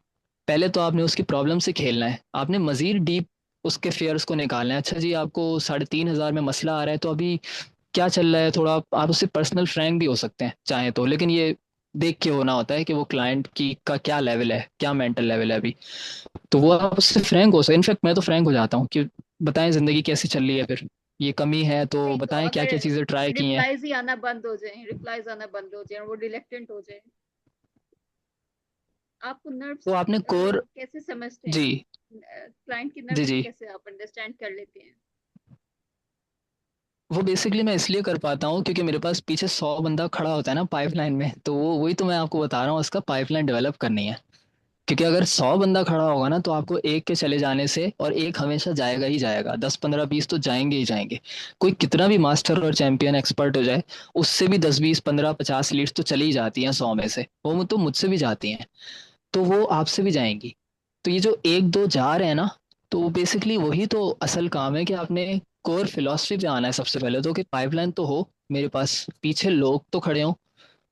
पहले तो आपने उसकी प्रॉब्लम से खेलना है, आपने मजीद डीप उसके फेयर्स को निकालना है। अच्छा जी, आपको 3,500 में मसला आ रहा है, तो अभी क्या चल रहा है, थोड़ा आप उससे पर्सनल फ्रैंक भी हो सकते हैं चाहे तो, लेकिन ये देख के होना होता है कि वो क्लाइंट की का क्या लेवल है, क्या मेंटल लेवल है अभी। तो वो आप उससे फ्रैंक हो सकते, इनफैक्ट मैं तो फ्रैंक हो जाता हूँ कि बताएं जिंदगी कैसी चल रही है, फिर ये कमी है तो नहीं तो बताएं क्या अगर क्या चीजें ट्राई की हैं। रिप्लाईज ही आना बंद हो जाए, रिप्लाईज आना बंद हो जाए और वो रिलेक्टेंट हो जाए, आप नर्व्स तो आपने कोर, कैसे समझते जी, हैं? क्लाइंट की जी नर्व्स जी, कैसे आप अंडरस्टैंड कर लेते हैं? वो बेसिकली मैं इसलिए कर पाता हूँ क्योंकि मेरे पास पीछे 100 बंदा खड़ा होता है ना पाइपलाइन में, तो वो वही तो मैं आपको बता रहा हूँ, उसका पाइपलाइन डेवलप करनी है। क्योंकि अगर 100 बंदा खड़ा होगा ना, तो आपको एक के चले जाने से, और एक हमेशा जाएगा ही जाएगा, 10 15 20 तो जाएंगे ही जाएंगे। कोई कितना भी मास्टर और चैंपियन एक्सपर्ट हो जाए, उससे भी 10 20 15 50 लीड्स तो चली ही जाती हैं 100 में से, वो तो मुझसे भी जाती हैं, तो वो आपसे भी जाएंगी। तो ये जो एक दो जा रहे हैं ना, तो बेसिकली वही तो असल काम है कि आपने कोर फिलोसफी पे आना है सबसे पहले तो, कि पाइपलाइन तो हो मेरे पास, पीछे लोग तो खड़े हों।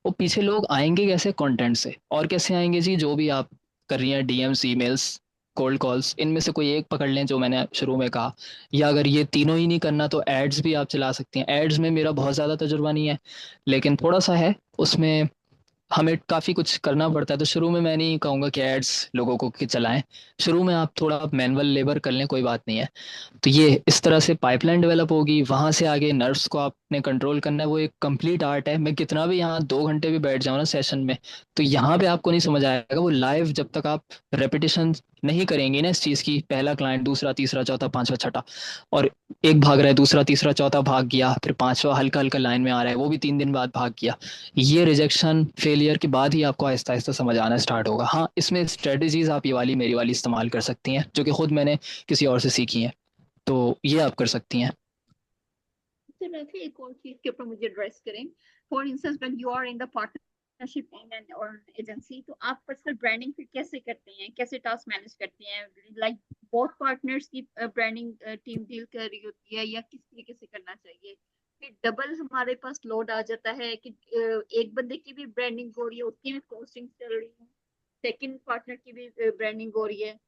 वो पीछे लोग आएंगे कैसे? कंटेंट से। और कैसे आएंगे जी? जो भी आप कर रही हैं, डीएम्स, ईमेल्स, कोल्ड कॉल्स, इनमें से कोई एक पकड़ लें जो मैंने शुरू में कहा। या अगर ये तीनों ही नहीं करना तो एड्स भी आप चला सकती हैं। एड्स में मेरा बहुत ज़्यादा तजुर्बा नहीं है, लेकिन थोड़ा सा है उसमें, हमें काफ़ी कुछ करना पड़ता है। तो शुरू में मैं नहीं कहूँगा कि एड्स लोगों को कि चलाएं। शुरू में आप थोड़ा मैनुअल लेबर कर लें, कोई बात नहीं है। तो ये इस तरह से पाइपलाइन डेवलप होगी, वहां से आगे नर्व्स को आपने कंट्रोल करना है। वो एक कंप्लीट आर्ट है। मैं कितना भी यहाँ 2 घंटे भी बैठ जाऊँ ना सेशन में, तो यहाँ पे आपको नहीं समझ आएगा। वो लाइव जब तक आप रेपिटेशन नहीं करेंगे ना इस चीज़ की, पहला क्लाइंट, दूसरा, तीसरा, चौथा, पांचवा, छठा, और एक भाग रहा है, दूसरा, तीसरा, चौथा भाग गया, फिर पांचवा हल्का हल्का लाइन में आ रहा है, वो भी 3 दिन बाद भाग गया। ये रिजेक्शन फेलियर के बाद ही आपको आहिस्ता आहिस्ता समझ आना स्टार्ट होगा। हाँ, इसमें स्ट्रेटजीज आप ये वाली मेरी वाली इस्तेमाल कर सकती हैं, जो कि खुद मैंने किसी और से सीखी हैं। तो ये आप कर सकती हैं। सर रफी, एक और चीज के ऊपर मुझे एड्रेस करें। For instance when you are in the partnership in an और एजेंसी, तो आप पर्सनल ब्रांडिंग फिर कैसे करते हैं, कैसे टास्क मैनेज करते हैं? लाइक बोथ पार्टनर्स की ब्रांडिंग टीम डील कर रही होती है या किस तरीके से करना चाहिए? फिर डबल हमारे पास लोड आ जाता है कि एक बंदे की भी ब्रांडिंग हो रही है, उसकी भी पोस्टिंग चल रही है, सेकंड पार्टनर की भी ब्रांडिंग हो रही है।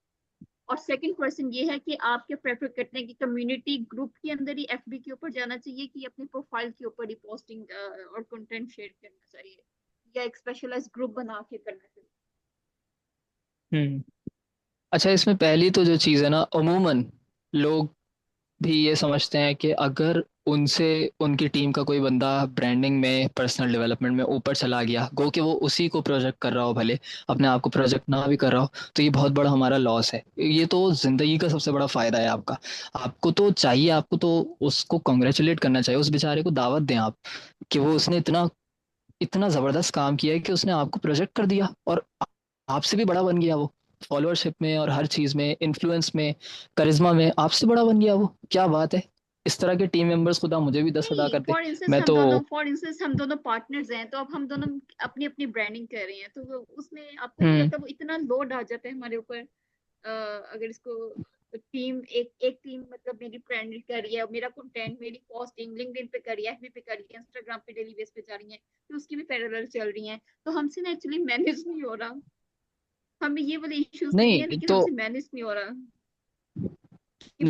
और सेकंड क्वेश्चन ये है कि आप क्या प्रेफर करते हैं कि कम्युनिटी ग्रुप के अंदर ही एफबी के ऊपर जाना चाहिए कि अपनी प्रोफाइल के ऊपर ही पोस्टिंग और कंटेंट शेयर करना चाहिए, या एक स्पेशलाइज्ड ग्रुप बना के करना चाहिए? हम्म। अच्छा, इसमें पहली तो जो चीज़ है ना, अमूमन लोग भी ये समझते हैं कि अगर उनसे उनकी टीम का कोई बंदा ब्रांडिंग में पर्सनल डेवलपमेंट में ऊपर चला गया, गो कि वो उसी को प्रोजेक्ट कर रहा हो, भले अपने आप को प्रोजेक्ट ना भी कर रहा हो, तो ये बहुत बड़ा हमारा लॉस है। ये तो जिंदगी का सबसे बड़ा फायदा है आपका। आपको तो चाहिए, आपको तो उसको कॉन्ग्रेचुलेट करना चाहिए, उस बेचारे को दावत दें आप कि वो उसने इतना इतना जबरदस्त काम किया है कि उसने आपको प्रोजेक्ट कर दिया, और आपसे भी बड़ा बन गया वो, फॉलोअरशिप में और हर चीज में, इन्फ्लुएंस में, करिश्मा में आपसे बड़ा बन गया वो। क्या बात है! इस तरह के टीम मेंबर्स खुदा मुझे भी 10 अदा नहीं, करते। मैं तो फॉर इंस्टेंस हम दोनों पार्टनर्स हैं, तो अब हम दोनों अपनी अपनी ब्रांडिंग कर रहे हैं, तो उसमें आपको नहीं हम्म लगता वो इतना लोड आ जाता है हमारे ऊपर? अगर इसको टीम एक एक टीम मतलब मेरी ब्रांडिंग कर रही है, मेरा कंटेंट, मेरी पोस्टिंग लिंक्डइन पे कर रही है, एफबी पे कर रही है, इंस्टाग्राम पे डेली बेस पे जा रही है, तो उसकी भी पैरेलल चल रही है, तो हमसे ना एक्चुअली मैनेज नहीं हो रहा। हमें ये वाले इश्यूज नहीं है, नहीं लेकिन तो हमसे मैनेज नहीं हो रहा कि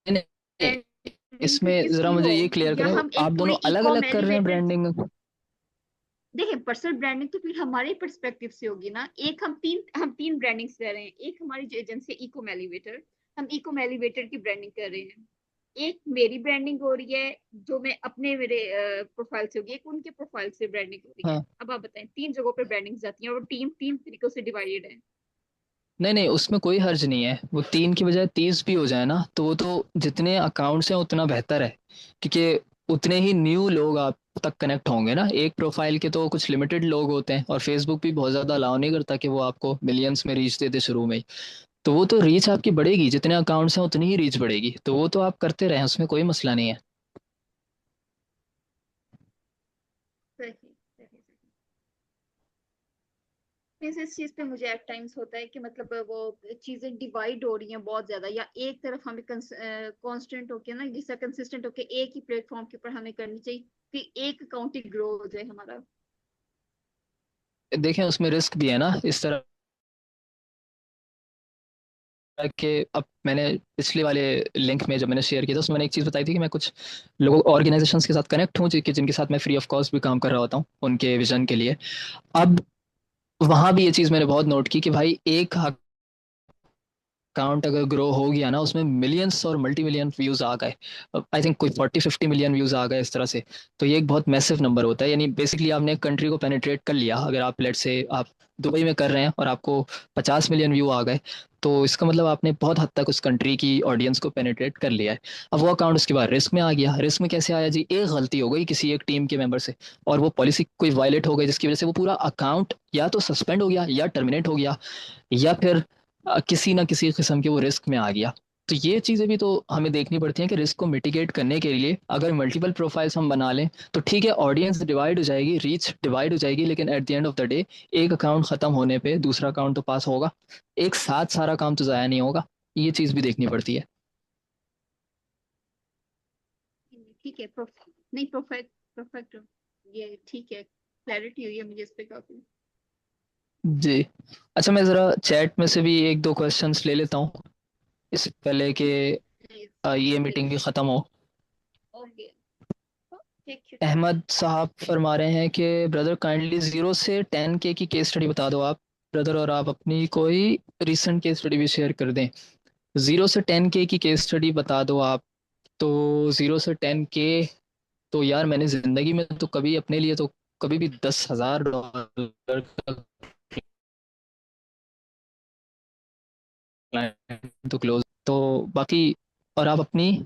नहीं, ब्रांडिंग इसमें जरा किसकी हो, मुझे ये क्लियर या करें, हम आप एक दोनों पूरी अलग इको अलग कर रहे हैं एलिवेटेड। ब्रांडिंग? देखिए, पर्सनल ब्रांडिंग तो फिर हमारे पर्सपेक्टिव से होगी ना। एक हम तीन ब्रांडिंग्स कर रहे हैं। एक हमारी जो एजेंसी है इको एलिवेटर, हम इको एलिवेटर की ब्रांडिंग कर रहे हैं। एक मेरी ब्रांडिंग हो रही है जो मैं अपने मेरे प्रोफाइल से होगी, एक उनके प्रोफाइल से ब्रांडिंग हो रही है। हाँ। अब आप बताएं, तीन जगहों पे ब्रांडिंग जाती है और टीम तीन तरीकों से डिवाइडेड है। नहीं नहीं, उसमें कोई हर्ज नहीं है, वो 3 की बजाय 30 भी हो जाए ना, तो वो तो जितने अकाउंट्स हैं उतना बेहतर है, क्योंकि उतने ही न्यू लोग आप तक कनेक्ट होंगे ना। एक प्रोफाइल के तो कुछ लिमिटेड लोग होते हैं, और फेसबुक भी बहुत ज़्यादा अलाउ नहीं करता कि वो आपको मिलियंस में रीच दे दे शुरू में ही। तो वो तो रीच आपकी बढ़ेगी, जितने अकाउंट्स हैं उतनी ही रीच बढ़ेगी, तो वो तो आप करते रहें, उसमें कोई मसला नहीं है। सही सही सही। इस चीज पे मुझे एट टाइम्स होता है कि मतलब वो चीजें डिवाइड हो रही हैं बहुत ज्यादा, या एक तरफ हमें कांस्टेंट होके ना, जिसका कंसिस्टेंट होके एक ही प्लेटफॉर्म के ऊपर हमें करनी चाहिए कि एक अकाउंट ही ग्रो हो जाए हमारा। देखें, उसमें रिस्क भी है ना इस तरह के। अब मैंने पिछले वाले लिंक में जब मैंने शेयर किया था, उसमें मैंने एक चीज़ बताई थी कि मैं कुछ लोगों ऑर्गेनाइजेशंस के साथ कनेक्ट हूँ, जिनके साथ मैं फ्री ऑफ कॉस्ट भी काम कर रहा होता हूँ उनके विजन के लिए। अब वहां भी ये चीज़ मैंने बहुत नोट की कि भाई एक अकाउंट अगर ग्रो हो गया ना, उसमें मिलियंस और मल्टी मिलियन व्यूज आ गए, आई थिंक कोई 40-50 मिलियन व्यूज आ गए इस तरह से, तो ये एक बहुत मैसिव नंबर होता है। यानी बेसिकली आपने एक कंट्री को पेनिट्रेट कर लिया। अगर आप लेट से आप दुबई में कर रहे हैं और आपको 50 मिलियन व्यू आ गए, तो इसका मतलब आपने बहुत हद तक उस कंट्री की ऑडियंस को पेनिट्रेट कर लिया है। अब वो अकाउंट उसके बाद रिस्क में आ गया। रिस्क में कैसे आया जी? एक गलती हो गई किसी एक टीम के मेंबर से, और वो पॉलिसी कोई वायलेट हो गई, जिसकी वजह से वो पूरा अकाउंट या तो सस्पेंड हो गया, या टर्मिनेट हो गया, या फिर किसी ना किसी किस्म के वो रिस्क में आ गया। तो ये चीज़ें भी तो हमें देखनी पड़ती हैं कि रिस्क को मिटिगेट करने के लिए अगर मल्टीपल प्रोफाइल्स हम बना लें, तो ठीक है, ऑडियंस डिवाइड हो जाएगी, रीच डिवाइड हो जाएगी, लेकिन at the end of the day एक अकाउंट खत्म होने पे दूसरा अकाउंट तो पास होगा। एक साथ सारा काम तो ज़ाया नहीं होगा। ये चीज़ भी देखनी पड़ती है। ठीक है, नहीं, परफेक्ट परफेक्ट। ये ठीक है, क्लैरिटी हुई है मुझे इस पे काफी। जी। अच्छा, मैं ज़रा चैट में से भी एक दो क्वेश्चंस ले लेता हूँ इससे पहले कि प्लीज ये मीटिंग भी प्लीज। ख़त्म हो। Okay, take your time. Ahmad साहब फरमा रहे हैं कि ब्रदर काइंडली 0 से 10K की केस स्टडी बता दो आप ब्रदर, और आप अपनी कोई रिसेंट केस स्टडी भी शेयर कर दें। 0 से 10K की केस स्टडी बता दो आप। तो 0 से 10K, तो यार मैंने जिंदगी में तो कभी अपने लिए तो कभी भी $10,000 का क्लाइंट तो क्लोज तो बाकी। और आप अपनी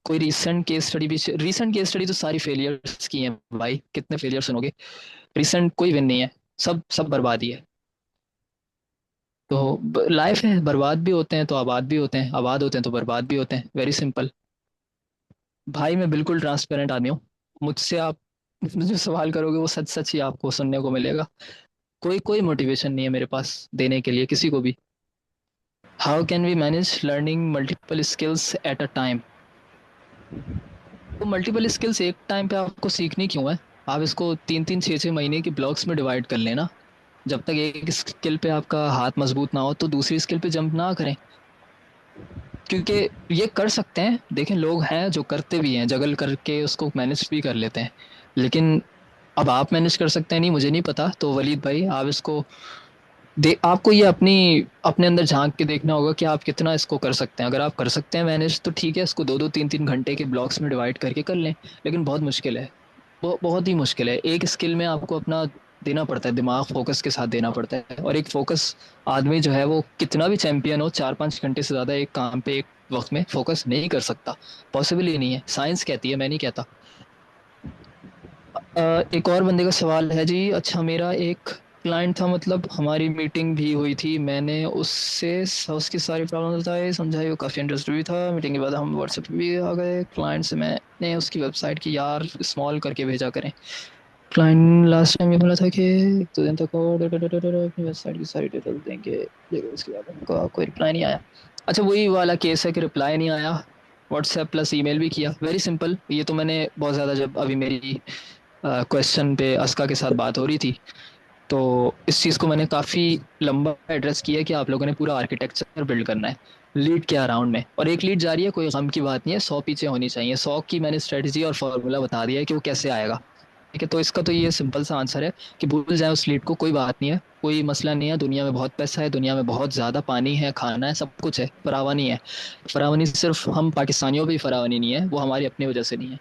कोई रीसेंट केस स्टडी भी, रीसेंट केस स्टडी तो सारी फेलियर्स की हैं भाई, कितने फेलियर सुनोगे? रिसेंट कोई विन नहीं है, सब सब बर्बादी है। तो लाइफ है, बर्बाद भी होते हैं तो आबाद भी होते हैं, आबाद होते हैं तो बर्बाद भी होते हैं, वेरी सिंपल। भाई मैं बिल्कुल ट्रांसपेरेंट आदमी हूँ। मुझसे आप जो सवाल करोगे वो सच सच ही आपको सुनने को मिलेगा। कोई कोई मोटिवेशन नहीं है मेरे पास देने के लिए किसी को भी। How can we manage learning multiple skills at a time? तो मल्टीपल स्किल्स एक टाइम पे आपको सीखनी क्यों है? आप इसको 3-3 6-6 महीने के ब्लॉक्स में डिवाइड कर लेना। जब तक एक स्किल पे आपका हाथ मजबूत ना हो तो दूसरी स्किल पे जंप ना करें, क्योंकि ये कर सकते हैं। देखें, लोग हैं जो करते भी हैं, जगल करके उसको मैनेज भी कर लेते हैं, लेकिन अब आप मैनेज कर सकते हैं नहीं, मुझे नहीं पता। तो वलीद भाई, आप इसको आपको ये अपनी अपने अंदर झांक के देखना होगा कि आप कितना इसको कर सकते हैं। अगर आप कर सकते हैं मैनेज तो ठीक है, इसको 2-2 3-3 घंटे के ब्लॉक्स में डिवाइड करके कर लें। लेकिन बहुत मुश्किल है, बहुत ही मुश्किल है। एक स्किल में आपको अपना देना पड़ता है, दिमाग फोकस के साथ देना पड़ता है। और एक फोकस आदमी जो है वो कितना भी चैंपियन हो, 4-5 घंटे से ज़्यादा एक काम पे एक वक्त में फोकस नहीं कर सकता। पॉसिबल ही नहीं है, साइंस कहती है, मैं नहीं कहता। एक और बंदे का सवाल है जी। अच्छा, मेरा एक क्लाइंट था, मतलब हमारी मीटिंग भी हुई थी, मैंने उसकी सारी प्रॉब्लम बताई, समझाई, वो काफ़ी इंटरेस्टेड भी था। मीटिंग के बाद हम व्हाट्सएप पे भी आ गए। क्लाइंट से मैंने उसकी वेबसाइट की यार स्मॉल करके भेजा करें। क्लाइंट लास्ट टाइम ये बोला था कि 1-2 दिन तक और अपनी वेबसाइट की सारी डिटेल देंगे, लेकिन उसके बाद उनका कोई रिप्लाई नहीं आया। अच्छा, वही वाला केस है कि रिप्लाई नहीं आया। व्हाट्सएप प्लस ईमेल भी किया, वेरी सिंपल। ये तो मैंने बहुत ज़्यादा, जब अभी मेरी क्वेश्चन पे अस्का के साथ बात हो रही थी, तो इस चीज़ को मैंने काफ़ी लंबा एड्रेस किया कि आप लोगों ने पूरा आर्किटेक्चर बिल्ड करना है लीड के अराउंड में। और एक लीड जा रही है, कोई गम की बात नहीं है, 100 पीछे होनी चाहिए। 100 की मैंने स्ट्रेटजी और फॉर्मूला बता दिया है कि वो कैसे आएगा। ठीक है, तो इसका तो ये सिंपल सा आंसर है कि भूल जाए उस लीड को, कोई बात नहीं है, कोई मसला नहीं है। दुनिया में बहुत पैसा है, दुनिया में बहुत ज़्यादा पानी है, खाना है, सब कुछ है, फरावानी है। फरावानी सिर्फ हम पाकिस्तानियों पे ही फरावानी नहीं है, वो हमारी अपनी वजह से नहीं है।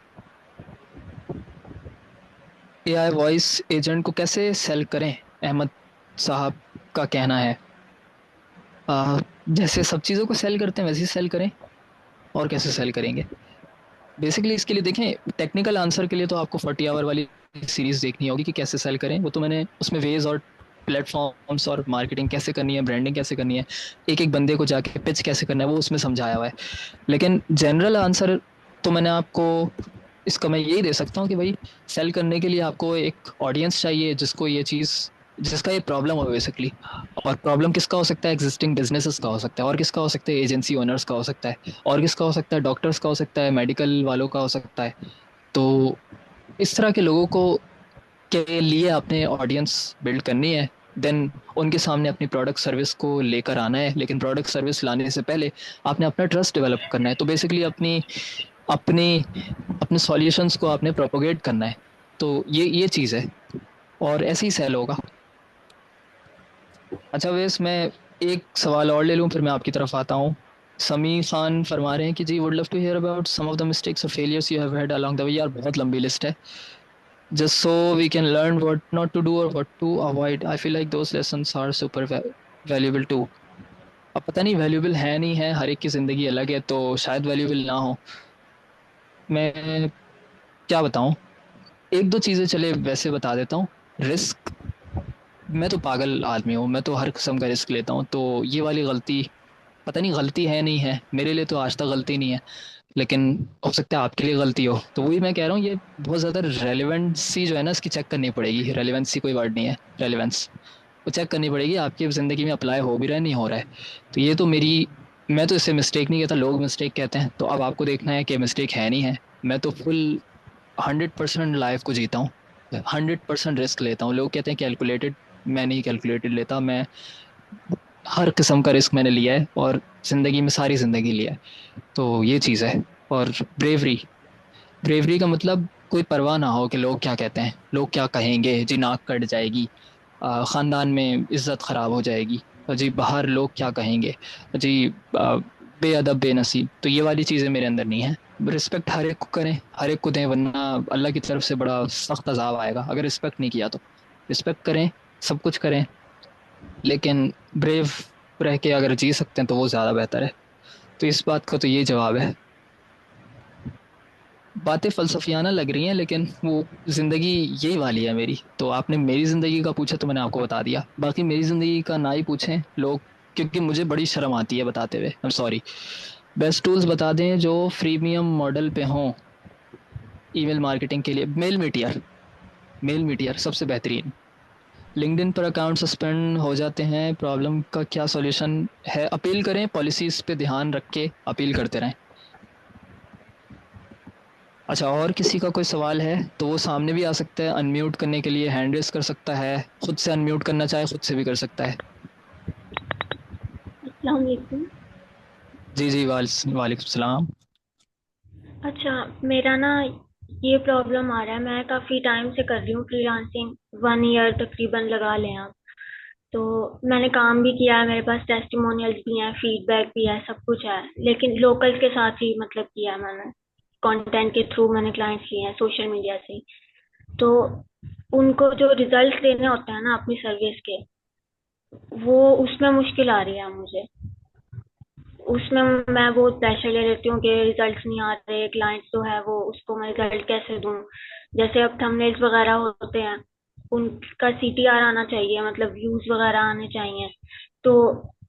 एआई वॉइस एजेंट को कैसे सेल करें, अहमद साहब का कहना है। आ, जैसे सब चीज़ों को सेल करते हैं वैसे ही सेल करें, और कैसे सेल करेंगे। बेसिकली इसके लिए देखें, टेक्निकल आंसर के लिए तो आपको 40 आवर वाली सीरीज देखनी होगी कि कैसे सेल करें। वो तो मैंने उसमें वेज और प्लेटफॉर्म्स और मार्केटिंग कैसे करनी है, ब्रांडिंग कैसे करनी है, एक एक बंदे को जाके पिच कैसे करना है, वो उसमें समझाया हुआ है। लेकिन जनरल आंसर तो मैंने आपको इसका मैं यही दे सकता हूँ कि भाई, सेल करने के लिए आपको एक ऑडियंस चाहिए जिसको ये चीज़, जिसका ये प्रॉब्लम हो बेसिकली। और प्रॉब्लम किसका हो सकता है, एग्जिस्टिंग बिजनेसेस का हो सकता है, और किसका हो सकता है, एजेंसी ओनर्स का हो सकता है, और किसका हो सकता है, डॉक्टर्स का हो सकता है, मेडिकल वालों का हो सकता है। तो इस तरह के लोगों को के लिए आपने ऑडियंस बिल्ड करनी है। देन उनके सामने अपनी प्रोडक्ट सर्विस को लेकर आना है। लेकिन प्रोडक्ट सर्विस लाने से पहले आपने अपना ट्रस्ट डेवलप करना है। तो बेसिकली अपनी अपनी अपने सॉल्यूशंस को आपने प्रोपोगेट करना है। तो ये चीज़ है, और ऐसे ही सेल होगा। अच्छा वैस, मैं एक सवाल और ले लूँ फिर मैं आपकी तरफ आता हूँ। समी खान फरमा रहे हैं कि जी would love to hear about some of the mistakes और failures you have had along the way. यार बहुत लंबी लिस्ट है, just so we can learn what not to do or what to avoid. I feel like those lessons are super valuable too. अब पता नहीं valuable है नहीं है, हर एक की जिंदगी अलग है, तो शायद वैल्यूबल ना हो। मैं क्या बताऊं, एक दो चीजें चले वैसे बता देता हूँ। रिस्क, मैं तो पागल आदमी हूँ, मैं तो हर किस्म का रिस्क लेता हूँ। तो ये वाली गलती, पता नहीं गलती है नहीं है, मेरे लिए तो आज तक गलती नहीं है। लेकिन हो सकता है आपके लिए गलती हो। तो वही मैं कह रहा हूँ, ये बहुत ज़्यादा रेलिवेंसी जो है ना, इसकी चेक करनी पड़ेगी। रेलिवेंसी कोई वर्ड नहीं है, रेलिवेंस, वो चेक करनी पड़ेगी आपकी ज़िंदगी में अप्लाई हो भी रहा है नहीं हो रहा है। तो ये तो मेरी, मैं तो इसे मिस्टेक नहीं कहता, लोग मिस्टेक कहते हैं। तो अब आपको देखना है कि मिस्टेक है नहीं है। मैं तो फुल 100% लाइफ को जीता हूँ, 100% रिस्क लेता हूँ। लोग कहते हैं कैलकुलेटेड, मैं नहीं कैलकुलेटेड लेता। मैं हर किस्म का रिस्क मैंने लिया है, और ज़िंदगी में सारी ज़िंदगी लिया है। तो ये चीज़ है। और ब्रेवरी, ब्रेवरी का मतलब कोई परवाह ना हो कि लोग क्या कहते हैं, लोग क्या कहेंगे जी, नाक कट जाएगी, ख़ानदान में इज्जत ख़राब हो जाएगी, जी बाहर लोग क्या कहेंगे, जी बेअदब बेनसीब। तो ये वाली चीज़ें मेरे अंदर नहीं है। रिस्पेक्ट हर एक को करें, हर एक को दें, वरना अल्लाह की तरफ से बड़ा सख्त अजाब आएगा अगर रिस्पेक्ट नहीं किया तो। रिस्पेक्ट करें, सब कुछ करें, लेकिन ब्रेव रह के अगर जी सकते हैं तो वो ज़्यादा बेहतर है। तो इस बात का तो ये जवाब है। बातें फलसफियाना लग रही हैं, लेकिन वो जिंदगी यही वाली है मेरी। तो आपने मेरी जिंदगी का पूछा तो मैंने आपको बता दिया, बाकी मेरी जिंदगी का ना ही पूछें लोग, क्योंकि मुझे बड़ी शर्म आती है बताते हुए, I am sorry. Best tools बता दें जो फ्रीमियम मॉडल पे हों ईमेल मार्केटिंग के लिए। मेल मीटियर, मेल मीटियर सबसे बेहतरीन। लिंक्डइन पर अकाउंट सस्पेंड हो जाते हैं, प्रॉब्लम का क्या सॉल्यूशन है। अपील करें, पॉलिसीज पे ध्यान रख के अपील करते रहें। अच्छा, और किसी का कोई सवाल है तो वो सामने भी आ सकता है, अनम्यूट करने के लिए हैंड रेस कर सकता है, खुद से अनम्यूट करना चाहे खुद से भी कर सकता है। अस्सलाम वालेकुम। जी जी, वालेकुम सलाम। अच्छा, मेरा ना ये प्रॉब्लम आ रहा है, मैं काफ़ी टाइम से कर रही हूँ फ्रीलांसिंग, 1 ईयर तकरीबन लगा लें आप। तो मैंने काम भी किया है, मेरे पास टेस्टिमोनियल्स भी हैं, फीडबैक भी है, सब कुछ है। लेकिन लोकल्स के साथ ही मतलब किया है मैंने, कंटेंट के थ्रू मैंने क्लाइंट्स लिए हैं सोशल मीडिया से ही। तो उनको जो रिजल्ट देने होते हैं ना अपनी सर्विस के, वो उसमें मुश्किल आ रही है मुझे। उसमें मैं बहुत प्रेशर ले लेती हूँ कि रिजल्ट्स नहीं आ रहे, क्लाइंट जो है वो उसको मैं रिजल्ट कैसे दूँ। जैसे अब थंबनेल्स वगैरह होते हैं, उनका सीटीआर आना चाहिए, मतलब व्यूज वगैरह आने चाहिए। तो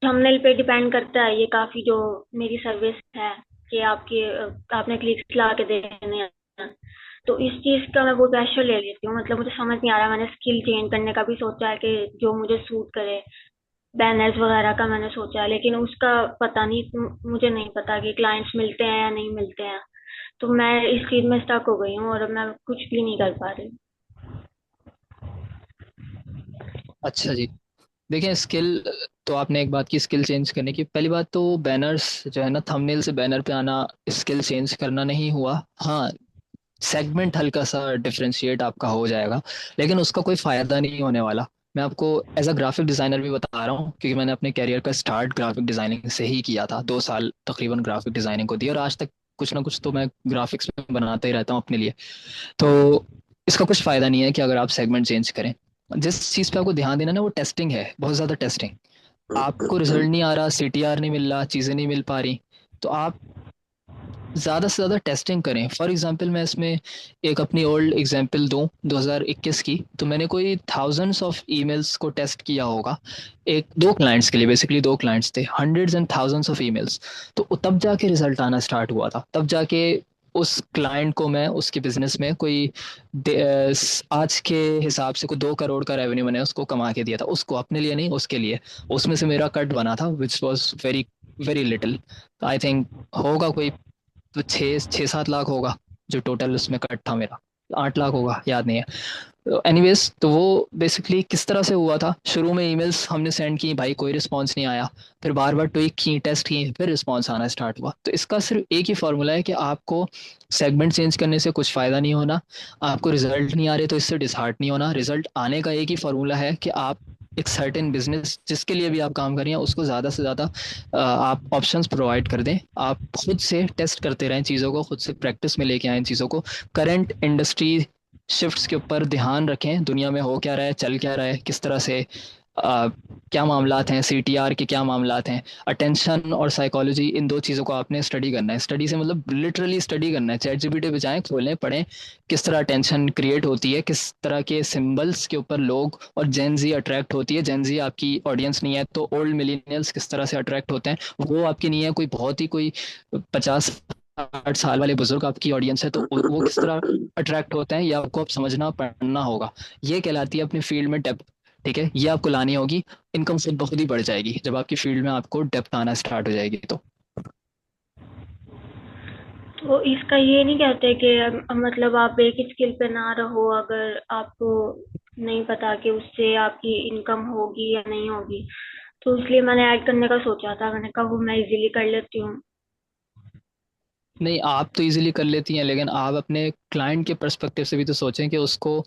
थंबनेल पे डिपेंड करता है ये काफी, जो मेरी सर्विस है कि आपने क्लिक्स ला के देने हैं। तो इस चीज का मैं बहुत प्रेशर ले लेती हूँ, मतलब मुझे समझ नहीं आ रहा। मैंने स्किल चेंज करने का भी सोचा है कि जो मुझे सूट करे, बैनर्स वगैरह का मैंने सोचा है, लेकिन उसका पता नहीं, मुझे नहीं पता कि क्लाइंट्स मिलते हैं या नहीं मिलते हैं। तो मैं इस चीज में स्टक हो गई हूँ और अब मैं कुछ भी नहीं कर पा रही। अच्छा जी। देखिए स्किल, तो आपने एक बात की स्किल चेंज करने की। पहली बात तो बैनर्स जो है ना, थंबनेल से बैनर पे आना स्किल चेंज करना नहीं हुआ। हाँ, सेगमेंट हल्का सा डिफरेंशिएट आपका हो जाएगा, लेकिन उसका कोई फायदा नहीं होने वाला। मैं आपको एज अ ग्राफिक डिजाइनर भी बता रहा हूँ, क्योंकि मैंने अपने कैरियर का स्टार्ट ग्राफिक डिजाइनिंग से ही किया था। 2 साल तकरीबन ग्राफिक डिजाइनिंग को दिया, और आज तक कुछ ना कुछ तो मैं ग्राफिक्स में बनाता ही रहता हूँ अपने लिए। तो इसका कुछ फायदा नहीं है कि अगर आप सेगमेंट चेंज करें। जिस चीज़ पे आपको ध्यान देना ना, वो टेस्टिंग है, बहुत ज़्यादा टेस्टिंग। आपको रिजल्ट नहीं आ रहा, सीटीआर नहीं मिल रहा, चीज़ें नहीं मिल पा रही, तो आप ज़्यादा से ज़्यादा टेस्टिंग करें। फॉर एग्जांपल मैं इसमें एक अपनी ओल्ड एग्जांपल दूं, 2021 की, तो मैंने कोई थाउजेंड्स ऑफ ईमेल्स को टेस्ट किया होगा। एक दो क्लाइंट्स के लिए, बेसिकली दो क्लाइंट्स थे, hundreds and thousands of emails. तो तब जाके रिजल्ट आना स्टार्ट हुआ था, तब जाके उस क्लाइंट को मैं उसके बिजनेस में कोई आज के हिसाब से कोई 2 करोड़ का रेवेन्यू मैंने उसको कमा के दिया था, उसको, अपने लिए नहीं, उसके लिए। उसमें से मेरा कट बना था which was very very little. I think होगा कोई, तो 6-7 लाख होगा जो टोटल उसमें कट था मेरा। 8 लाख होगा, याद नहीं है। तो एनीवेज, तो वो बेसिकली किस तरह से हुआ था, शुरू में ईमेल्स हमने सेंड की, भाई कोई रिस्पांस नहीं आया। फिर बार बार ट्वीक की, टेस्ट की, फिर रिस्पांस आना स्टार्ट हुआ। तो इसका सिर्फ एक ही फॉर्मूला है कि आपको सेगमेंट चेंज करने से कुछ फ़ायदा नहीं होना। आपको रिजल्ट नहीं आ रहे तो इससे डिसहार्ट नहीं होना। रिजल्ट आने का एक ही फॉर्मूला है कि आप एक सर्टेन बिजनेस जिसके लिए भी आप काम कर रहे हैं उसको ज़्यादा से ज़्यादा आप ऑप्शंस प्रोवाइड कर दें। आप खुद से टेस्ट करते रहें चीज़ों को, खुद से प्रैक्टिस में लेके आएँ चीज़ों को। करंट इंडस्ट्री शिफ्ट्स के ऊपर ध्यान रखें, दुनिया में हो क्या रहा है, चल क्या रहा है, किस तरह से क्या मामलात हैं, सीटीआर के क्या मामलात हैं। अटेंशन और साइकोलॉजी, इन दो चीज़ों को आपने स्टडी करना है। स्टडी से मतलब लिटरली स्टडी करना है। चैट जीपीटी पे जाएं, खोलें, पढ़ें, किस तरह अटेंशन क्रिएट होती है, किस तरह के सिंबल्स के ऊपर लोग और जेनजी अट्रैक्ट होती है। जेनजी आपकी ऑडियंस नहीं है, तो ओल्ड मिलीनियल्स किस तरह से अट्रैक्ट होते हैं, वो आपकी नहीं है। कोई बहुत ही कोई 50-60 साल वाले बुजुर्ग आपकी ऑडियंस है, तो वो किस तरह अट्रैक्ट होते हैं, या आपको अब समझना पढ़ना होगा। ये कहलाती है अपनी फील्ड में डेप्थ। ठीक है, ये आपको लानी होगी। इनकम खुद ब खुद ही बढ़ जाएगी जब आपकी फील्ड में आपको डेप्थ आना स्टार्ट हो जाएगी तो। तो इसका ये नहीं कहते कि मतलब आप एक ही स्किल पे ना रहो, अगर आपको नहीं पता कि उससे आपकी इनकम होगी या नहीं होगी। तो इसलिए मैंने ऐड करने का सोचा था, मैंने कहा वो मैं इजीली कर लेती हूँ। नहीं, आप तो इजीली कर लेती हैं, लेकिन आप अपने क्लाइंट के पर्सपेक्टिव से भी तो सोचें कि उसको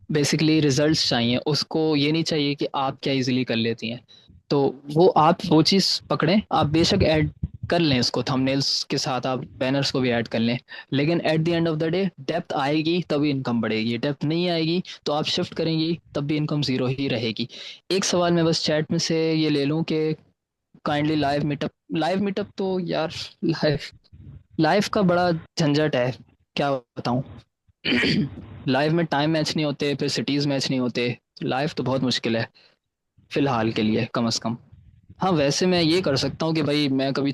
बेसिकली रिजल्ट्स चाहिए। उसको ये नहीं चाहिए कि आप क्या इजीली कर लेती हैं। तो वो आप वो चीज़ पकड़ें। आप बेशक ऐड कर लें इसको, थंबनेल्स के साथ आप बैनर्स को भी ऐड कर लें, लेकिन at the end of the day depth आएगी तभी इनकम बढ़ेगी। डेप्थ नहीं आएगी तो आप शिफ्ट करेंगी तब भी इनकम ज़ीरो ही रहेगी। एक सवाल मैं बस चैट में से ये ले लूँ कि kindly live meetup. Live meetup तो यार, लाइव लाइफ का बड़ा झंझट है, क्या बताऊं। लाइफ में टाइम मैच नहीं होते, फिर सिटीज मैच नहीं होते। लाइफ तो बहुत मुश्किल है फिलहाल के लिए, कम से कम। हाँ, वैसे मैं ये कर सकता हूँ कि भाई मैं कभी